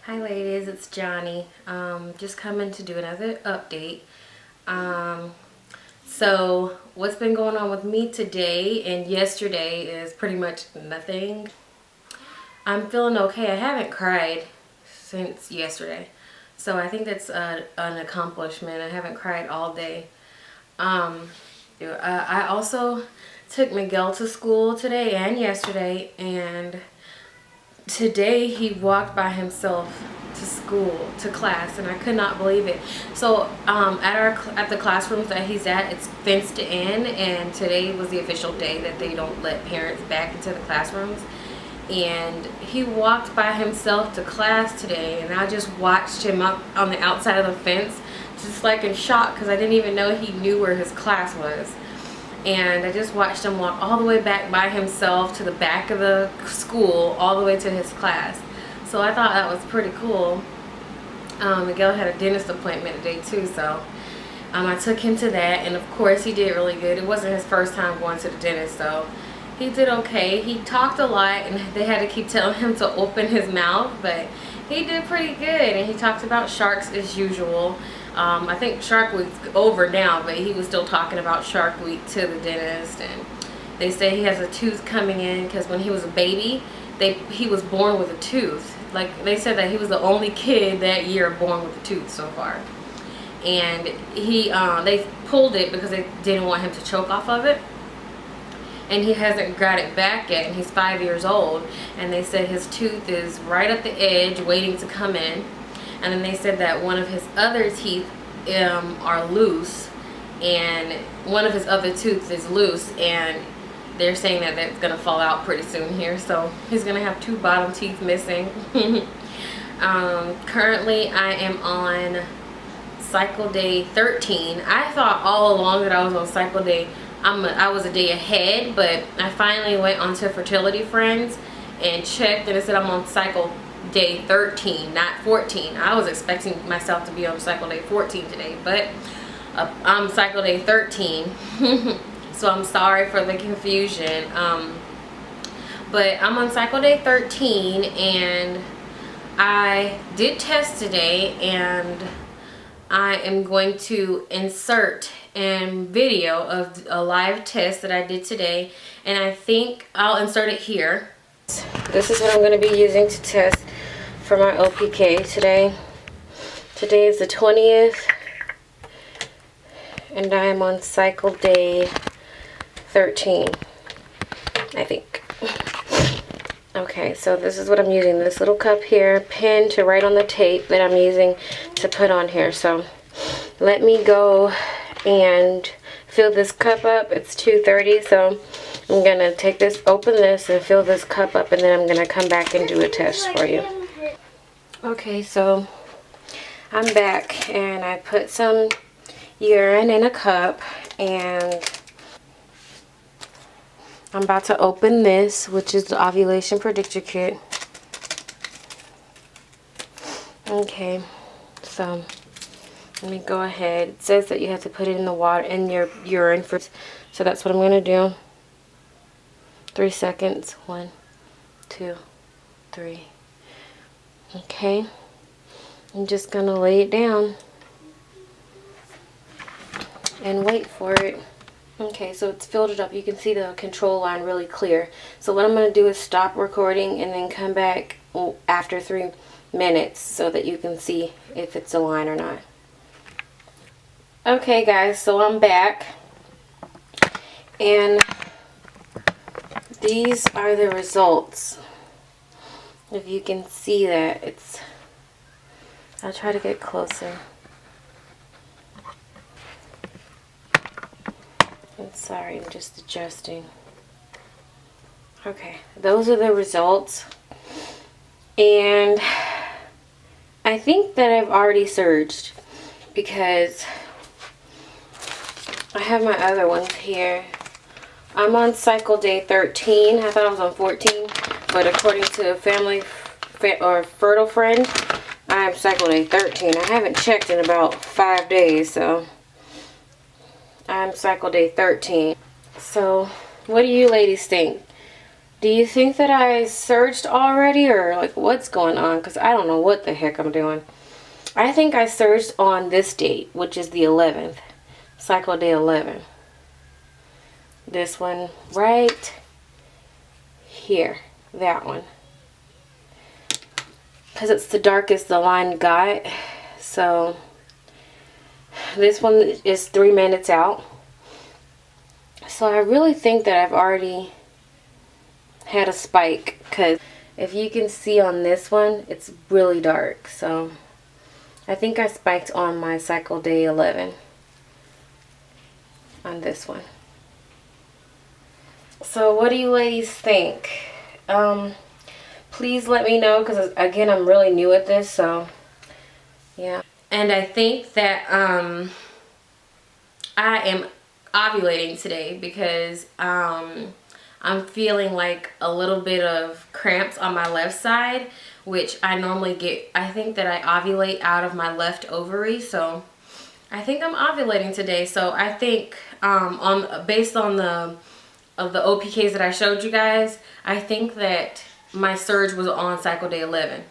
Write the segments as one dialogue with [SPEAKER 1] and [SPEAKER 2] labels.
[SPEAKER 1] Hi ladies, it's Johnnie. Just coming to do another update. So what's been going on with me today and yesterday is pretty much nothing. I'm feeling okay. I haven't cried since yesterday. So I think that's an accomplishment. I haven't cried all day. I also took Miguel to school today and yesterday, and today he walked by himself to class, and I could not believe it. So at the classrooms that he's at, it's fenced in, and today was the official day that they don't let parents back into the classrooms. And he walked by himself to class today, and I just watched him up on the outside of the fence, just like in shock, because I didn't even know he knew where his class was. And I just watched him walk all the way back by himself to the back of the school, all the way to his class. So I thought that was pretty cool. Miguel had a dentist appointment today too, so I took him to that, and of course he did really good. It wasn't his first time going to the dentist, so he did okay. He talked a lot, and they had to keep telling him to open his mouth, but he did pretty good. And he talked about sharks as usual. I think Shark Week's over now, but he was still talking about Shark Week to the dentist. And they say he has a tooth coming in because when he was a baby, he was born with a tooth. Like, they said that he was the only kid that year born with a tooth so far. And they pulled it because they didn't want him to choke off of it. And he hasn't got it back yet, and he's 5 years old. And they said his tooth is right at the edge waiting to come in. And then they said that one of his other teeth are loose, and one of his other tooth is loose, and they're saying that that's going to fall out pretty soon here. So he's going to have 2 bottom teeth missing. Currently I am on cycle day 13. I thought all along that I was on cycle day, I was a day ahead, but I finally went onto Fertility Friends and checked, and it said I'm on cycle day 13, not 14. I was expecting myself to be on cycle day 14 today, but I'm cycle day 13. So I'm sorry for the confusion. But I'm on cycle day 13, and I did test today, and I am going to insert a video of a live test that I did today, and I think I'll insert it here. This is what I'm going to be using to test for my OPK today. Today is the 20th, and I am on cycle day 13, I think. Okay, so this is what I'm using. This little cup here, pen to write on the tape that I'm using to put on here. So let me go and fill this cup up. It's 2:30, so I'm going to take this, open this, and fill this cup up, and then I'm going to come back and do a test for you. Okay, so I'm back, and I put some urine in a cup, and I'm about to open this, which is the ovulation predictor kit. Okay, so let me go ahead. It says that you have to put it in the water, in your urine first. So that's what I'm going to do. 3 seconds. 1, 2, 3. Okay. I'm just going to lay it down and wait for it. Okay, so it's filled it up. You can see the control line really clear. So what I'm going to do is stop recording and then come back after 3 minutes so that you can see if it's a line or not. Okay guys, so I'm back, and these are the results. If you can see that, I'll try to get closer. I'm sorry, I'm just adjusting. Okay, those are the results, and I think that I've already surged because I have my other ones here. I'm on cycle day 13. I thought I was on 14, but according to Fertile Friend, I'm cycle day 13. I haven't checked in about 5 days, so I'm cycle day 13. So what do you ladies think? Do you think that I surged already, or like what's going on? Because I don't know what the heck I'm doing. I think I surged on this date, which is the 11th, cycle day 11. This one right here, that one. Because it's the darkest the line got. So this one is 3 minutes out. So I really think that I've already had a spike, because if you can see on this one, it's really dark. So I think I spiked on my cycle day 11 on this one. So what do you ladies think? Please let me know, because again, I'm really new at this. So yeah. And I think that I am ovulating today, because I'm feeling like a little bit of cramps on my left side, which I normally get. I think that I ovulate out of my left ovary, so I think I'm ovulating today. So I think based on the OPKs that I showed you guys, I think that my surge was on cycle day 11.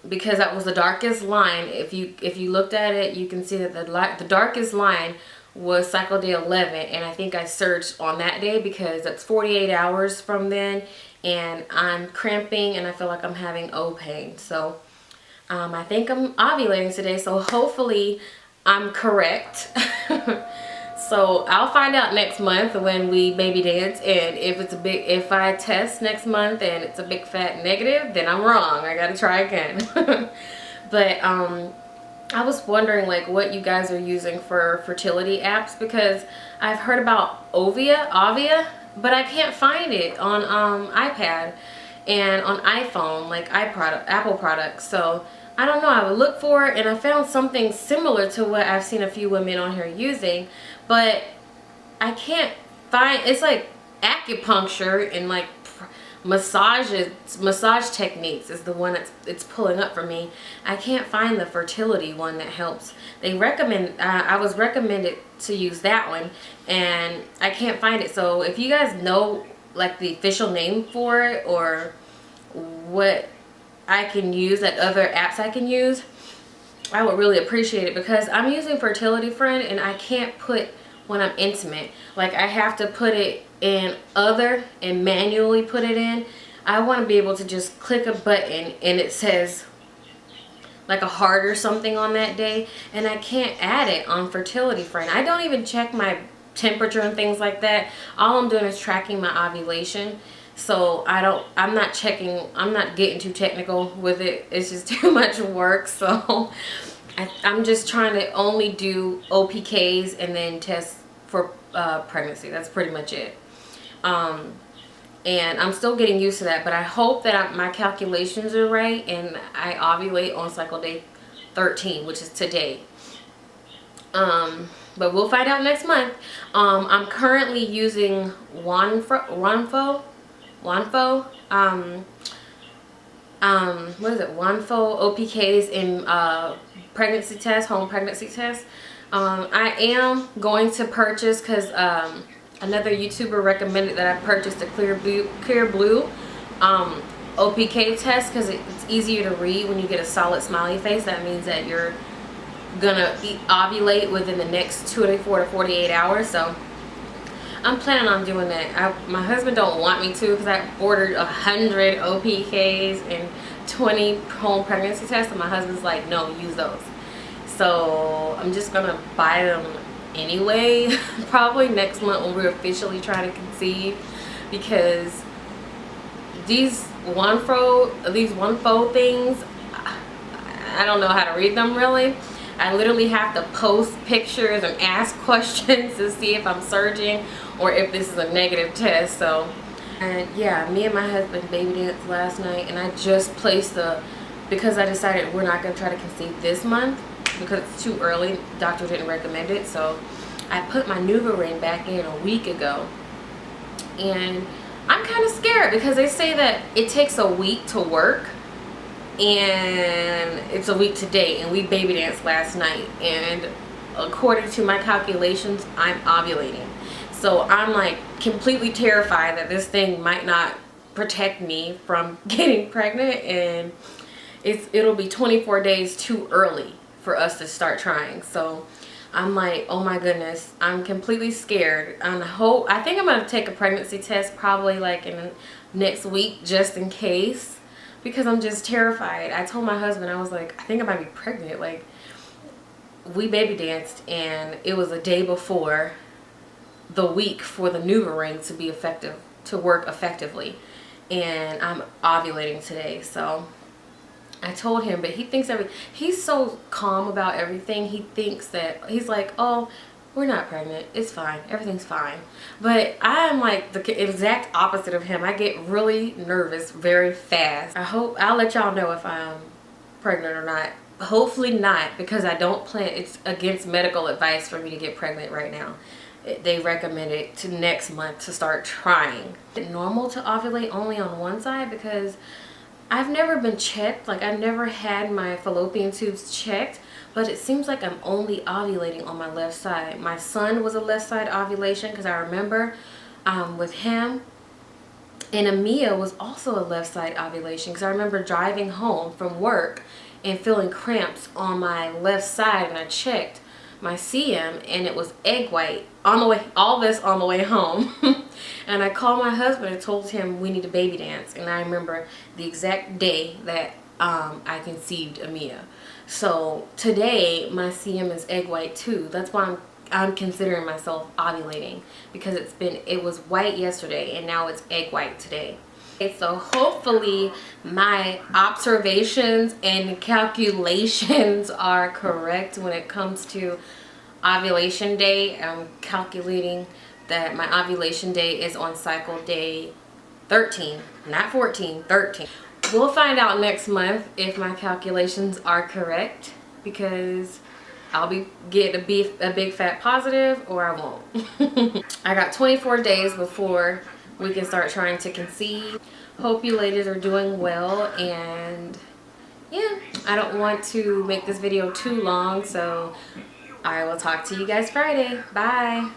[SPEAKER 1] Because that was the darkest line. If you looked at it, you can see that the darkest line was cycle day 11, and I think I surged on that day because that's 48 hours from then, and I'm cramping and I feel like I'm having O pain. So I think I'm ovulating today, so hopefully I'm correct. So I'll find out next month when we baby dance, and if I test next month and it's a big fat negative, then I'm wrong. I gotta try again. But I was wondering like what you guys are using for fertility apps, because I've heard about Avia, but I can't find it on iPad and on iPhone, like Apple products. So I don't know, I would look for it, and I found something similar to what I've seen a few women on here using, but I can't find. It's like acupuncture and like massage techniques is the one it's pulling up for me. I can't find the fertility one that helps. They recommend, I was recommended to use that one, and I can't find it. So if you guys know like the official name for it, or what I can use, that other apps I can use, I would really appreciate it, because I'm using Fertility Friend and I can't put when I'm intimate. Like I have to put it in other and manually put it in. I want to be able to just click a button and it says like a heart or something on that day, and I can't add it on Fertility Friend. I don't even check my temperature and things like that. All I'm doing is tracking my ovulation. So I'm not getting too technical with it. It's just too much work. So I'm just trying to only do OPKs and then test for pregnancy. That's pretty much it. And I'm still getting used to that, but I hope that my calculations are right and I ovulate on cycle day 13, which is today. But we'll find out next month. I'm currently using Wanfo. What is it? Wanfo OPKs in pregnancy test, home pregnancy test. I am going to purchase, because another YouTuber recommended that I purchase the Clear Blue OPK test, because it's easier to read when you get a solid smiley face. That means that you're gonna ovulate within the next 24 to 48 hours. So I'm planning on doing that. My husband don't want me to, because I ordered 100 OPKs and 20 home pregnancy tests, and my husband's like, no, use those. So I'm just gonna buy them anyway. Probably next month when we're officially trying to conceive, because these Wanfo things, I don't know how to read them really. I literally have to post pictures and ask questions to see if I'm surging or if this is a negative test. So, and yeah, me and my husband baby danced last night, and I just placed because I decided we're not going to try to conceive this month because it's too early. The doctor didn't recommend it. So I put my NuvaRing back in a week ago, and I'm kind of scared because they say that it takes a week to work, and it's a week today, and we baby danced last night, and according to my calculations, I'm ovulating. So I'm like completely terrified that this thing might not protect me from getting pregnant, and it'll be 24 days too early for us to start trying. So I'm like, oh my goodness, I'm completely scared. I think I'm gonna take a pregnancy test probably like in the next week just in case, because I'm just terrified. I told my husband, I was like, I think I might be pregnant. Like, we baby danced and it was a day before the week for the NuvaRing to be effective, to work effectively, and I'm ovulating today. So I told him, but he thinks he's so calm about everything. He thinks that, he's like, oh, we're not pregnant, it's fine, everything's fine. But I'm like the exact opposite of him. I get really nervous very fast. I'll let y'all know if I'm pregnant or not. Hopefully not, because I don't plan, it's against medical advice for me to get pregnant right now. They recommend it to next month to start trying. Is it normal to ovulate only on one side? Because I've never been checked, like I've never had my fallopian tubes checked, but it seems like I'm only ovulating on my left side. My son was a left side ovulation, because I remember with him, and Amia was also a left side ovulation, because I remember driving home from work and feeling cramps on my left side, and I checked my CM and it was egg white on the way, all this on the way home. And I called my husband and told him we need to baby dance, and I remember the exact day that I conceived Amia. So today my CM is egg white too. That's why I'm considering myself ovulating, because it was white yesterday and now it's egg white today. Okay, so hopefully my observations and calculations are correct when it comes to ovulation day. I'm calculating that my ovulation day is on cycle day 13, not 14, 13. We'll find out next month if my calculations are correct, because I'll be getting a big fat positive, or I won't. I got 24 days before we can start trying to conceive. Hope you ladies are doing well, and yeah, I don't want to make this video too long, so I will talk to you guys Friday. Bye.